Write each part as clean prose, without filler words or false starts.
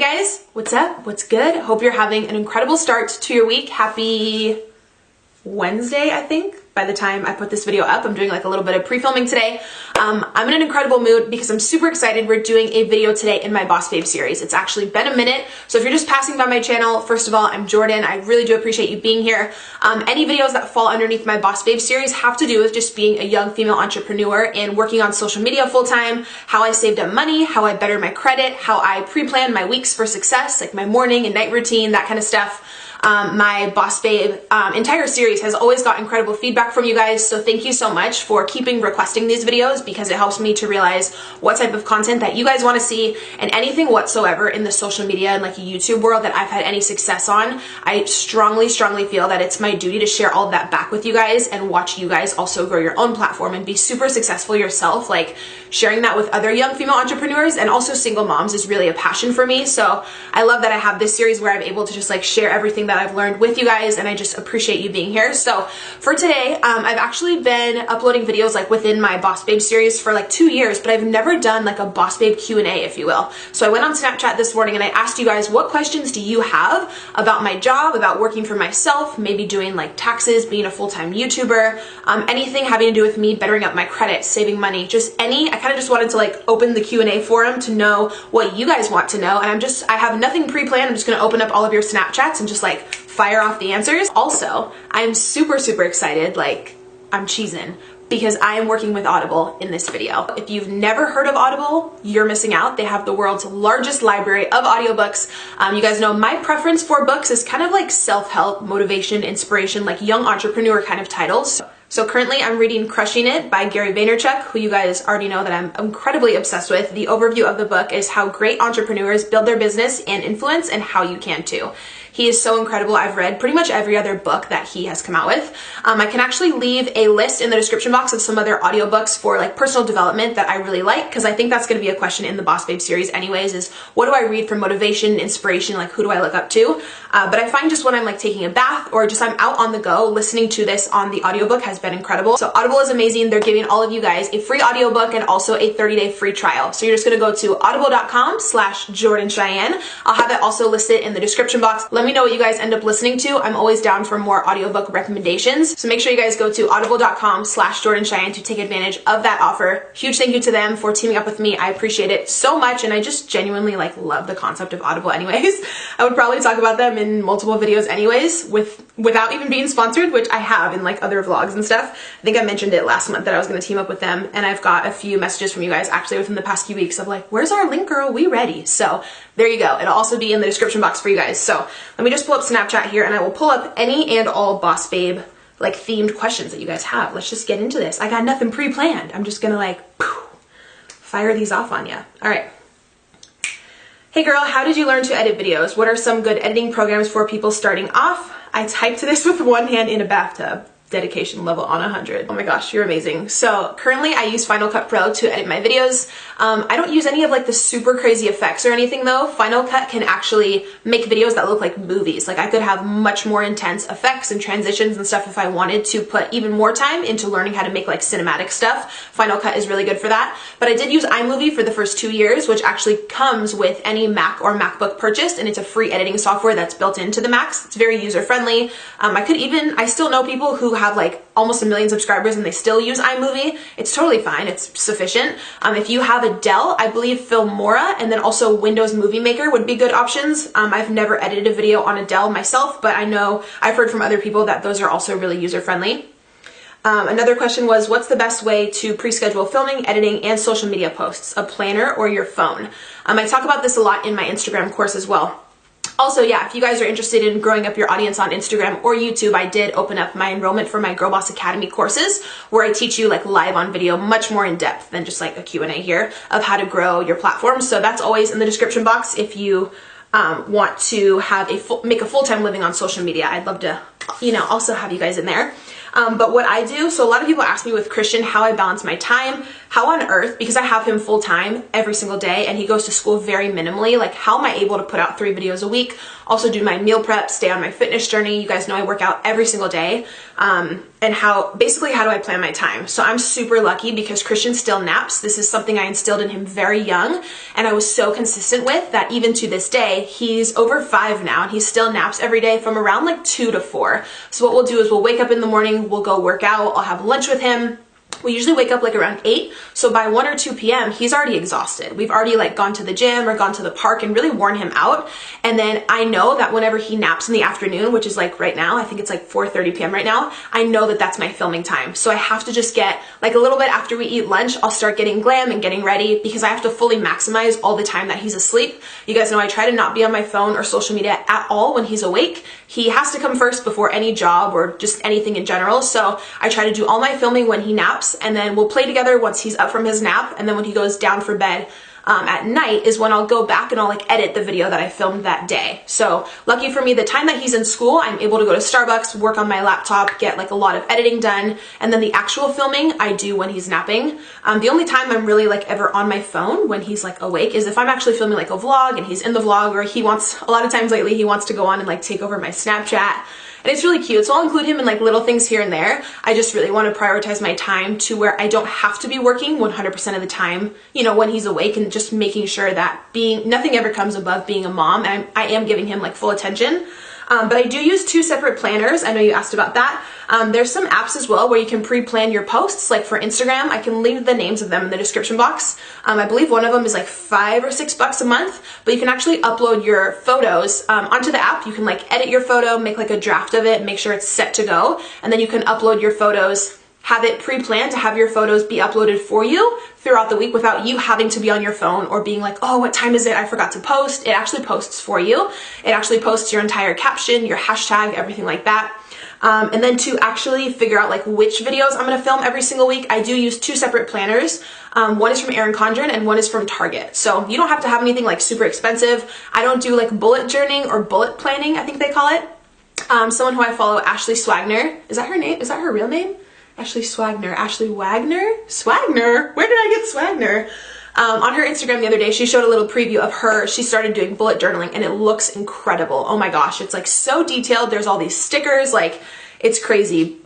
guys, what's up? What's good? Hope you're having an incredible start to your week. Happy Wednesday, I think. By the time I put this video up, I'm doing like a little bit of pre-filming today. I'm in an incredible mood because I'm super excited. We're doing a video today in my Boss Babe series. It's actually been a minute. So if you're just passing by my channel, first of all, I'm Jordan. I really do appreciate you being here. Any videos that fall underneath my Boss Babe series have to do with just being a young female entrepreneur and working on social media full time, how I saved up money, how I bettered my credit, how I pre-planned my weeks for success, like my morning and night routine, that kind of stuff. My Boss Babe entire series has always got incredible feedback from you guys, so thank you so much for keeping requesting these videos because it helps me to realize what type of content that you guys want to see, and anything whatsoever in the social media and like YouTube world that I've had any success on. I strongly feel that it's my duty to share all of that back with you guys and watch you guys also grow your own platform and be super successful yourself. Like, sharing that with other young female entrepreneurs and also single moms is really a passion for me. So I love that I have this series where I'm able to just like share everything that I've learned with you guys, and I just appreciate you being here. So for today, I've actually been uploading videos like within my Boss Babe series for like 2 years, but I've never done like a Boss Babe Q&A, if you will. So I went on Snapchat this morning and I asked you guys, what questions do you have about my job, about working for myself, maybe doing like taxes, being a full-time YouTuber, anything having to do with me bettering up my credit, saving money, just any. I kind of just wanted to like open the Q&A forum to know what you guys want to know, and I have nothing pre-planned. I'm just going to open up all of your Snapchats and just like fire off the answers. Also, I'm super excited, like I'm cheesing, because I am working with Audible in this video. If you've never heard of Audible, you're missing out. They have the world's largest library of audiobooks. You guys know my preference for books is kind of like self-help, motivation, inspiration, like young entrepreneur kind of titles. So currently I'm reading Crushing It by Gary Vaynerchuk, who you guys already know that I'm incredibly obsessed with. The overview of the book is how great entrepreneurs build their business and influence, and how you can too. He is so incredible. I've read pretty much every other book that he has come out with. I can actually leave a list in the description box of some other audiobooks for like personal development that I really like, because I think that's going to be a question in the Boss Babe series anyways, is what do I read for motivation, inspiration, like who do I look up to? But I find just when I'm like taking a bath or just I'm out on the go, listening to this on the audiobook has been incredible. So Audible is amazing. They're giving all of you guys a free audiobook and also a 30-day free trial. So you're just going to go to audible.com/JordanCheyenne. I'll have it also listed in the description box. Let me know what you guys end up listening to. I'm always down for more audiobook recommendations. So make sure you guys go to audible.com/JordanCheyenne to take advantage of that offer. Huge thank you to them for teaming up with me. I appreciate it so much, and I just genuinely like love the concept of Audible anyways. I would probably talk about them in multiple videos anyways without even being sponsored, which I have in like other vlogs and stuff. I think I mentioned it last month that I was going to team up with them, and I've got a few messages from you guys actually within the past few weeks of like, where's our link, girl? We ready? So there you go. It'll also be in the description box for you guys. So let me just pull up Snapchat here, and I will pull up any and all Boss Babe like themed questions that you guys have. Let's just get into this. I got nothing pre-planned. I'm just gonna like fire these off on you. All right. Hey girl, how did you learn to edit videos? What are some good editing programs for people starting off? I typed this with one hand in a bathtub. Dedication level on 100. Oh my gosh, you're amazing. So currently I use Final Cut Pro to edit my videos. I don't use any of like the super crazy effects or anything though. Final Cut can actually make videos that look like movies. Like I could have much more intense effects and transitions and stuff if I wanted to put even more time into learning how to make like cinematic stuff. Final Cut is really good for that. But I did use iMovie for the first 2 years, which actually comes with any Mac or MacBook purchased, and it's a free editing software that's built into the Macs. It's very user friendly. I still know people who have like almost 1 million subscribers and they still use iMovie. It's totally fine. It's sufficient. If you have a Dell, I believe Filmora and then also Windows Movie Maker would be good options. I've never edited a video on a Dell myself, but I know I've heard from other people that those are also really user friendly. Another question was, what's the best way to pre-schedule filming, editing, and social media posts? A planner or your phone? I talk about this a lot in my Instagram course as well. Also, yeah, if you guys are interested in growing up your audience on Instagram or YouTube, I did open up my enrollment for my Girl Boss Academy courses, where I teach you like live on video, much more in depth than just like a Q&A here, of how to grow your platform. So that's always in the description box if you want to have make a full-time living on social media. I'd love to, also have you guys in there. But what I do, so a lot of people ask me with Christian how I balance my time, how on earth, because I have him full time every single day and he goes to school very minimally, like how am I able to put out 3 videos a week, also do my meal prep, stay on my fitness journey. You guys know I work out every single day. And how do I plan my time? So I'm super lucky because Christian still naps. This is something I instilled in him very young and I was so consistent with that even to this day. He's over 5 now and he still naps every day from around like 2 to 4. So what we'll do is we'll wake up in the morning, we'll go work out, I'll have lunch with him. We usually wake up like around 8, so by 1 or 2 p.m. he's already exhausted. We've already like gone to the gym or gone to the park and really worn him out. And then I know that whenever he naps in the afternoon, which is like right now, I think it's like 4:30 p.m. right now, I know that that's my filming time. So I have to just get like a little bit after we eat lunch, I'll start getting glam and getting ready because I have to fully maximize all the time that he's asleep. You guys know I try to not be on my phone or social media at all when he's awake. He has to come first before any job or just anything in general. So I try to do all my filming when he naps, and then we'll play together once he's up from his nap. And then when he goes down for bed at night is when I'll go back and I'll like edit the video that I filmed that day. So lucky for me, the time that he's in school, I'm able to go to Starbucks, work on my laptop, get like a lot of editing done. And then the actual filming I do when he's napping. The only time I'm really like ever on my phone when he's like awake is if I'm actually filming like a vlog and he's in the vlog, or he wants, a lot of times lately, he wants to go on and like take over my Snapchat. And it's really cute. So I'll include him in like little things here and there. I just really want to prioritize my time to where I don't have to be working 100% of the time, you know, when he's awake, and just making sure that nothing ever comes above being a mom. And I am giving him like full attention. But I do use 2 separate planners. I know you asked about that. There's some apps as well where you can pre-plan your posts. Like for Instagram, I can leave the names of them in the description box. I believe one of them is like $5 or $6 a month, but you can actually upload your photos onto the app. You can like edit your photo, make like a draft of it, make sure it's set to go, and then you can upload your photos, have it pre-planned to have your photos be uploaded for you throughout the week without you having to be on your phone or being like, oh, what time is it? I forgot to post. It actually posts for you. It actually posts your entire caption, your hashtag, everything like that. And then to actually figure out like which videos I'm going to film every single week, I do use 2 separate planners. One is from Erin Condren and one is from Target. So you don't have to have anything like super expensive. I don't do like bullet journaling or bullet planning, I think they call it. Someone who I follow, Ashley Swagner. Is that her name? Is that her real name? Ashley Swagner. Ashley Wagner? Swagner? Where did I get Swagner? On her Instagram the other day, she showed a little preview of her. She started doing bullet journaling and it looks incredible. Oh my gosh, it's like so detailed. There's all these stickers, like it's crazy.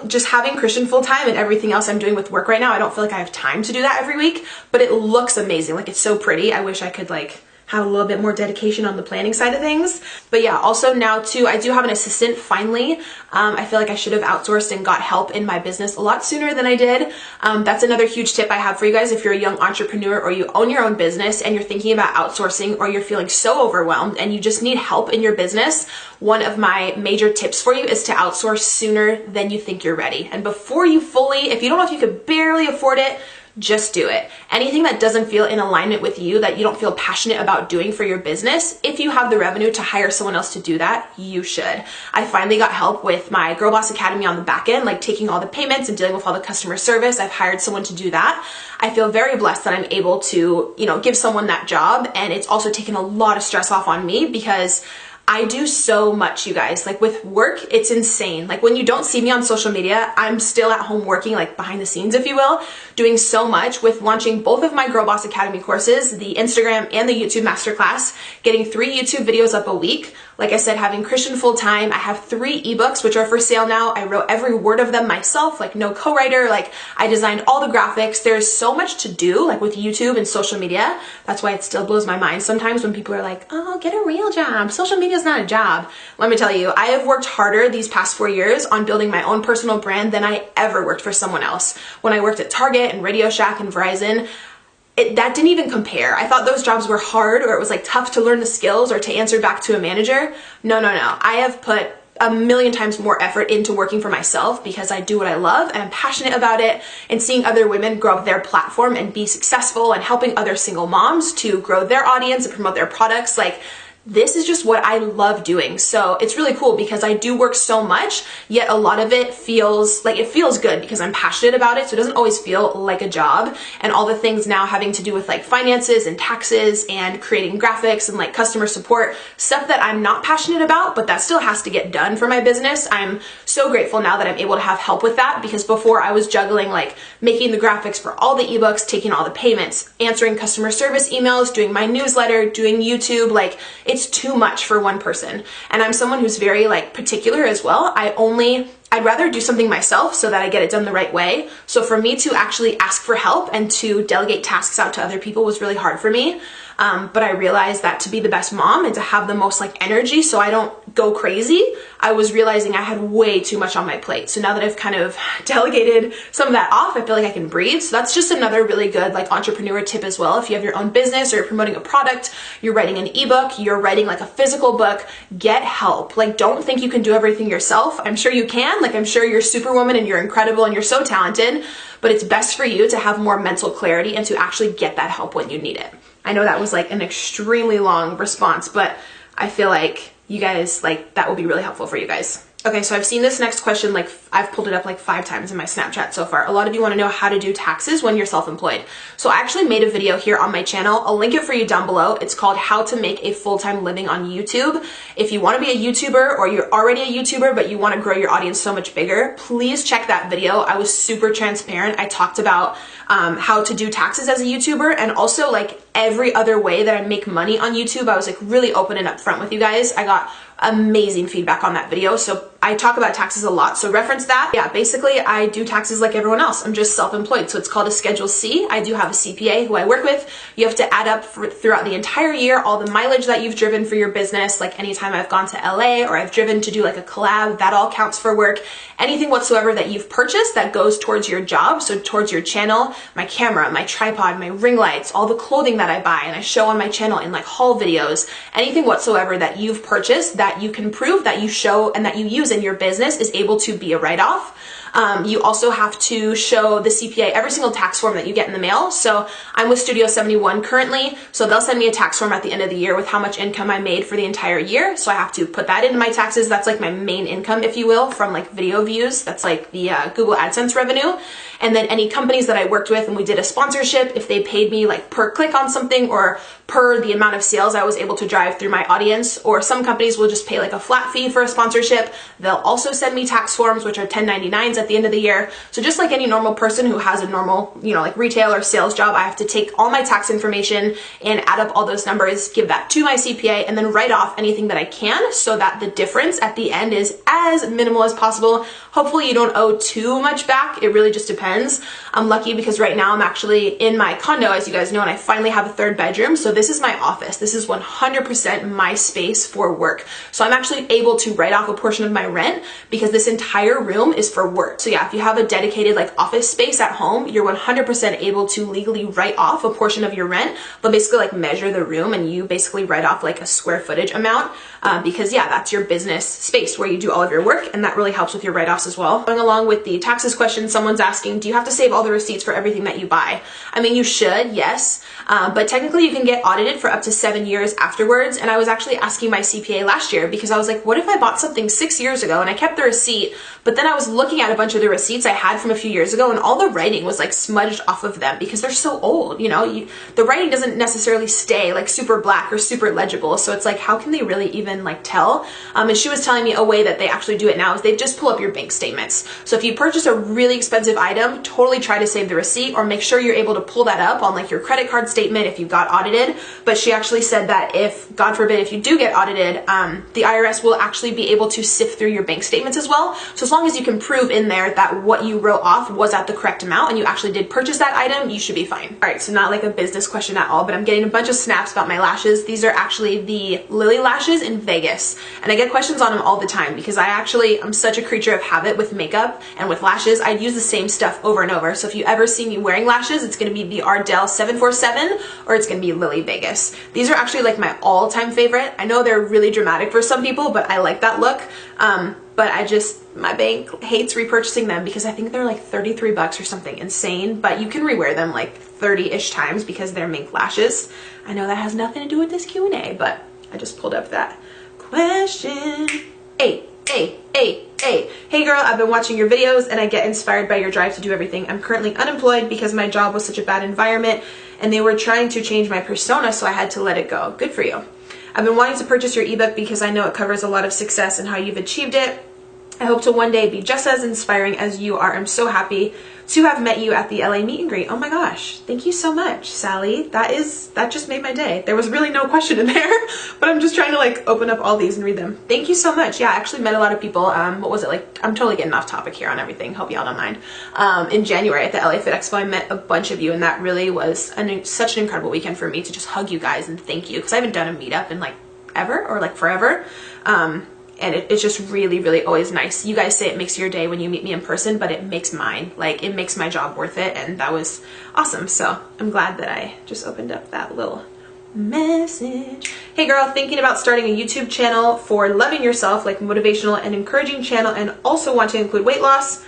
Just having Christian full time and everything else I'm doing with work right now, I don't feel like I have time to do that every week, but it looks amazing. Like it's so pretty. I wish I could like have a little bit more dedication on the planning side of things. But yeah, also now too, I do have an assistant finally. I feel like I should have outsourced and got help in my business a lot sooner than I did. That's another huge tip I have for you guys. If you're a young entrepreneur or you own your own business and you're thinking about outsourcing, or you're feeling so overwhelmed and you just need help in your business, one of my major tips for you is to outsource sooner than you think you're ready. And before you fully, if you don't know if you could barely afford it, just do it. Anything that doesn't feel in alignment with you, that you don't feel passionate about doing for your business, if you have the revenue to hire someone else to do that, you should. I finally got help with my Girl Boss Academy on the back end, like taking all the payments and dealing with all the customer service. I've hired someone to do that. I feel very blessed that I'm able to, you know, give someone that job, and it's also taken a lot of stress off on me because I do so much, you guys. Like with work, it's insane. Like when you don't see me on social media, I'm still at home working like behind the scenes, if you will, doing so much with launching both of my Girl Boss Academy courses, the Instagram and the YouTube Masterclass, getting 3 YouTube videos up a week. Like I said, having Christian full time. I have 3 ebooks, which are for sale now. I wrote every word of them myself, like no co-writer. Like I designed all the graphics. There's so much to do, like with YouTube and social media. That's why it still blows my mind sometimes when people are like, oh, get a real job. Social media is not a job. Let me tell you, I have worked harder these past 4 years on building my own personal brand than I ever worked for someone else. When I worked at Target and Radio Shack and Verizon, that didn't even compare. I thought those jobs were hard, or it was like tough to learn the skills or to answer back to a manager. No. I have put a million times more effort into working for myself because I do what I love and I'm passionate about it, and seeing other women grow up their platform and be successful and helping other single moms to grow their audience and promote their products. Like this is just what I love doing. So it's really cool because I do work so much, yet a lot of it feels like it feels good because I'm passionate about it. So it doesn't always feel like a job. And all the things now having to do with like finances and taxes and creating graphics and like customer support, stuff that I'm not passionate about, but that still has to get done for my business. I'm so grateful now that I'm able to have help with that, because before I was juggling like making the graphics for all the ebooks, taking all the payments, answering customer service emails, doing my newsletter, doing YouTube. Like, it's too much for one person. And I'm someone who's very like particular as well. I'd rather do something myself so that I get it done the right way. So for me to actually ask for help and to delegate tasks out to other people was really hard for me. But I realized that to be the best mom and to have the most like energy so I don't go crazy, I was realizing I had way too much on my plate. So now that I've kind of delegated some of that off, I feel like I can breathe. So that's just another really good like entrepreneur tip as well. If you have your own business or you're promoting a product, you're writing an ebook, you're writing like a physical book, get help. Like, don't think you can do everything yourself. I'm sure you can. Like, I'm sure you're Superwoman and you're incredible and you're so talented, but it's best for you to have more mental clarity and to actually get that help when you need it. I know that was like an extremely long response, but I feel like you guys, like, that will be really helpful for you guys. Okay, so I've seen this next question, like I've pulled it up like 5 times in my Snapchat so far. A lot of you want to know how to do taxes when you're self-employed. So I actually made a video here on my channel. I'll link it for you down below. It's called How to Make a Full-Time Living on YouTube. If you want to be a YouTuber or you're already a YouTuber but you want to grow your audience so much bigger, please check that video. I was super transparent. I talked about how to do taxes as a YouTuber, and also like every other way that I make money on YouTube. I was like really open and upfront with you guys. I got amazing feedback on that video. So I talk about taxes a lot, so reference that. Yeah, basically I do taxes like everyone else. I'm just self-employed, so it's called a Schedule C. I do have a CPA who I work with. You have to add up throughout the entire year all the mileage that you've driven for your business. Like anytime I've gone to LA or I've driven to do like a collab, that all counts for work. Anything whatsoever that you've purchased that goes towards your job, so towards your channel, my camera, my tripod, my ring lights, all the clothing that I buy and I show on my channel in like haul videos, anything whatsoever that you've purchased that you can prove that you show and that you use in your business is able to be a write-off. You also have to show the CPA every single tax form that you get in the mail. So I'm with Studio 71 currently, so they'll send me a tax form at the end of the year with how much income I made for the entire year. So I have to put that into my taxes. That's like my main income, if you will, from like video views. That's like the Google AdSense revenue. And then any companies that I worked with and we did a sponsorship, if they paid me like per click on something or per the amount of sales I was able to drive through my audience, or some companies will just pay like a flat fee for a sponsorship. They'll also send me tax forms, which are 1099s at the end of the year. So just like any normal person who has a normal, you know, like retail or sales job, I have to take all my tax information and add up all those numbers, give that to my CPA, and then write off anything that I can so that the difference at the end is as minimal as possible. Hopefully you don't owe too much back. It really just depends. I'm lucky because right now I'm actually in my condo, as you guys know, and I finally have a 3rd bedroom. So this is my office. This is 100% my space for work. So I'm actually able to write off a portion of my rent because this entire room is for work. So yeah, if you have a dedicated like office space at home, you're 100% able to legally write off a portion of your rent. They'll basically like measure the room and you basically write off like a square footage amount because yeah, that's your business space where you do all of your work, and that really helps with your write-offs as well. Going along with the taxes question, someone's asking, do you have to save all the receipts for everything that you buy? I mean, you should, yes, but technically you can get audited for up to 7 years afterwards. And I was actually asking my CPA last year because I was like, what if I bought something 6 years ago and I kept the receipt, but then I was looking at a bunch of the receipts I had from a few years ago and all the writing was like smudged off of them because they're so old, you know, the writing doesn't necessarily stay like super black or super legible. So it's like, how can they really even like tell? And she was telling me a way that they actually do it now is they just pull up your bank statements. So if you purchase a really expensive item, totally try to save the receipt or make sure you're able to pull that up on like your credit card statement if you got audited. But she actually said that if, God forbid, if you do get audited, the IRS will actually be able to sift through your bank statements as well. So as long as you can prove in there that what you wrote off was at the correct amount and you actually did purchase that item, you should be fine. All right, so not like a business question at all, but I'm getting a bunch of snaps about my lashes. These are actually the Lily lashes in Vegas. And I get questions on them all the time because I'm such a creature of habit with makeup and with lashes. I use the same stuff over and over. So if you ever see me wearing lashes, it's gonna be the Ardell 747 or it's gonna be Lily Vegas. These are actually like my all-time favorite. I know they're really dramatic for some people, but I like that look. But my bank hates repurchasing them because I think they're like 33 bucks or something insane, but you can rewear them like 30-ish times because they're mink lashes. I know that has nothing to do with this Q&A, but I just pulled up that question. Hey girl, I've been watching your videos and I get inspired by your drive to do everything. I'm currently unemployed because my job was such a bad environment and they were trying to change my persona, so I had to let it go. Good for you. I've been wanting to purchase your ebook because I know it covers a lot of success and how you've achieved it. I hope to one day be just as inspiring as you are. I'm so happy to have met you at the LA meet and greet. Oh my gosh, thank you so much, Sally. That just made my day. There was really no question in there, but I'm just trying to like open up all these and read them. Thank you so much. Yeah, I actually met a lot of people. What was it like? I'm totally getting off topic here on everything. Hope y'all don't mind. In January at the LA Fit Expo, I met a bunch of you, and that really was such an incredible weekend for me to just hug you guys and thank you, because I haven't done a meetup in like ever or like forever. And it's just really, really always nice. You guys say it makes your day when you meet me in person, but it makes mine. Like, it makes my job worth it, and that was awesome. So I'm glad that I just opened up that little message. Hey girl, thinking about starting a YouTube channel for loving yourself, like motivational and encouraging channel, and also want to include weight loss.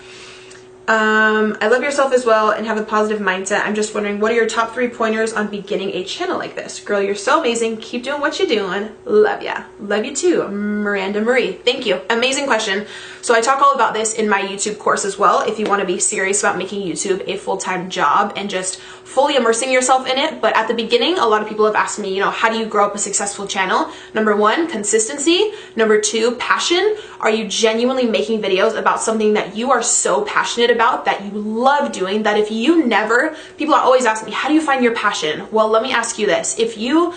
I love yourself as well and have a positive mindset. I'm just wondering, what are your top 3 pointers on beginning a channel like this? Girl, you're so amazing. Keep doing what you're doing. Love ya. Love you too, Miranda Marie. Thank you. Amazing question. So I talk all about this in my YouTube course as well, if you want to be serious about making YouTube a full-time job and just fully immersing yourself in it. But at the beginning, a lot of people have asked me, how do you grow up a successful channel? Number 1, consistency. Number 2, passion. Are you genuinely making videos about something that you are so passionate about, that you love doing, that if you never, people are always asking me, how do you find your passion? Well, let me ask you this. If you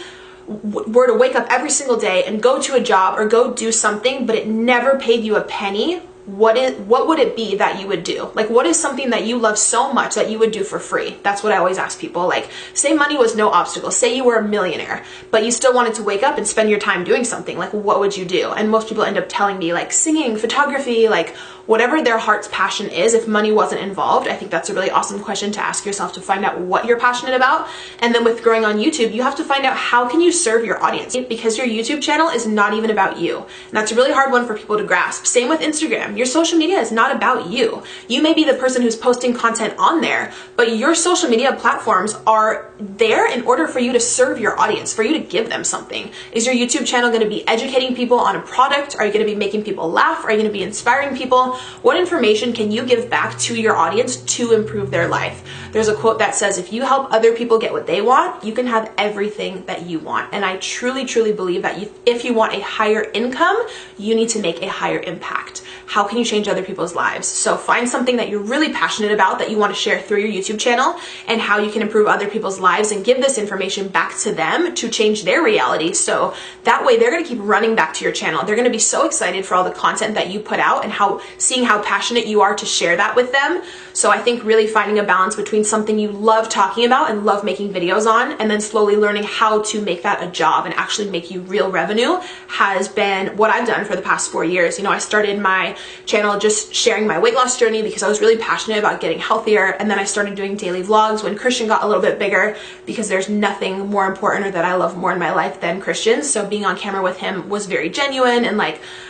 were to wake up every single day and go to a job or go do something, but it never paid you a penny, what would it be that you would do? Like, what is something that you love so much that you would do for free? That's what I always ask people. Like, say money was no obstacle. Say you were a millionaire, but you still wanted to wake up and spend your time doing something. Like, what would you do? And most people end up telling me like singing, photography, like whatever their heart's passion is. If money wasn't involved, I think that's a really awesome question to ask yourself, to find out what you're passionate about. And then with growing on YouTube, you have to find out how can you serve your audience, because your YouTube channel is not even about you. And that's a really hard one for people to grasp. Same with Instagram. Your social media is not about you. You may be the person who's posting content on there, but your social media platforms are there in order for you to serve your audience, for you to give them something. Is your YouTube channel going to be educating people on a product? Are you going to be making people laugh? Are you going to be inspiring people? What information can you give back to your audience to improve their life? There's a quote that says, if you help other people get what they want, you can have everything that you want. And I truly, truly believe that if you want a higher income, you need to make a higher impact. How can you change other people's lives? So find something that you're really passionate about that you want to share through your YouTube channel, and how you can improve other people's lives and give this information back to them to change their reality. So that way they're going to keep running back to your channel. They're going to be so excited for all the content that you put out and seeing how passionate you are to share that with them. So I think really finding a balance between something you love talking about and love making videos on, and then slowly learning how to make that a job and actually make you real revenue has been what I've done for the past 4 years. I started my channel just sharing my weight loss journey because I was really passionate about getting healthier, and then I started doing daily vlogs when Christian got a little bit bigger, because there's nothing more important or that I love more in my life than Christian. So being on camera with him was very genuine, and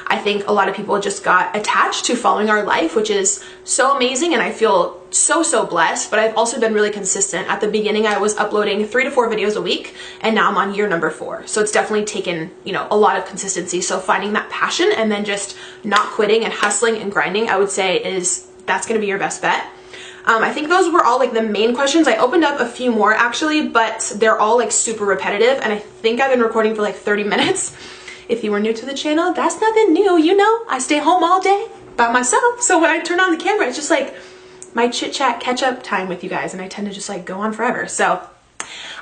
I think a lot of people just got attached to following our life, which is so amazing, and I feel so blessed. But I've also been really consistent. At the beginning, I was uploading 3 to 4 videos a week, and now I'm on year number 4. So it's definitely taken, a lot of consistency. So finding that passion and then just not quitting and hustling and grinding, I would say that's going to be your best bet. I think those were all the main questions. I opened up a few more actually, but they're all super repetitive, and I think I've been recording for 30 minutes. If you were new to the channel, that's nothing new. I stay home all day by myself. So when I turn on the camera, it's just my chit chat catch up time with you guys, and I tend to just go on forever. So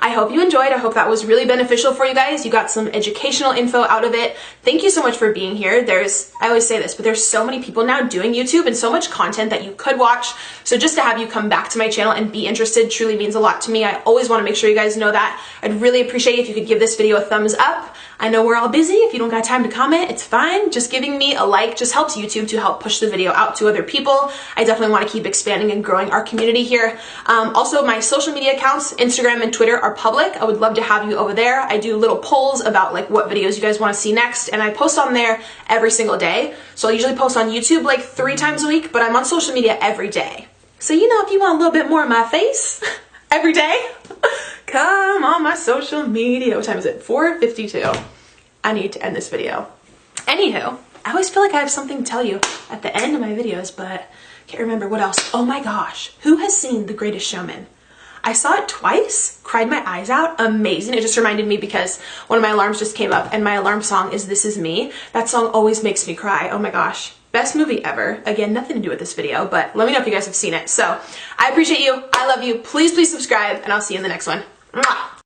I hope you enjoyed. I hope that was really beneficial for you guys. You got some educational info out of it. Thank you so much for being here. I always say this, but there's so many people now doing YouTube and so much content that you could watch. So just to have you come back to my channel and be interested truly means a lot to me. I always want to make sure you guys know that. I'd really appreciate if you could give this video a thumbs up. I know we're all busy. If you don't got time to comment, it's fine. Just giving me a like just helps YouTube to help push the video out to other people. I definitely want to keep expanding and growing our community here. Also, my social media accounts, Instagram and Twitter, are public. I would love to have you over there. I do little polls about what videos you guys want to see next, and I post on there every single day. So I usually post on YouTube 3 times a week, but I'm on social media every day. So if you want a little bit more of my face every day, come on my social media. What time is it? 4:52. I need to end this video. Anywho, I always feel like I have something to tell you at the end of my videos, but can't remember what else. Oh my gosh, who has seen The Greatest Showman? I saw it twice, cried my eyes out, amazing. It just reminded me because one of my alarms just came up and my alarm song is This Is Me. That song always makes me cry. Oh my gosh. Best movie ever. Again, nothing to do with this video, but let me know if you guys have seen it. So I appreciate you. I love you. Please, please subscribe and I'll see you in the next one. Mwah!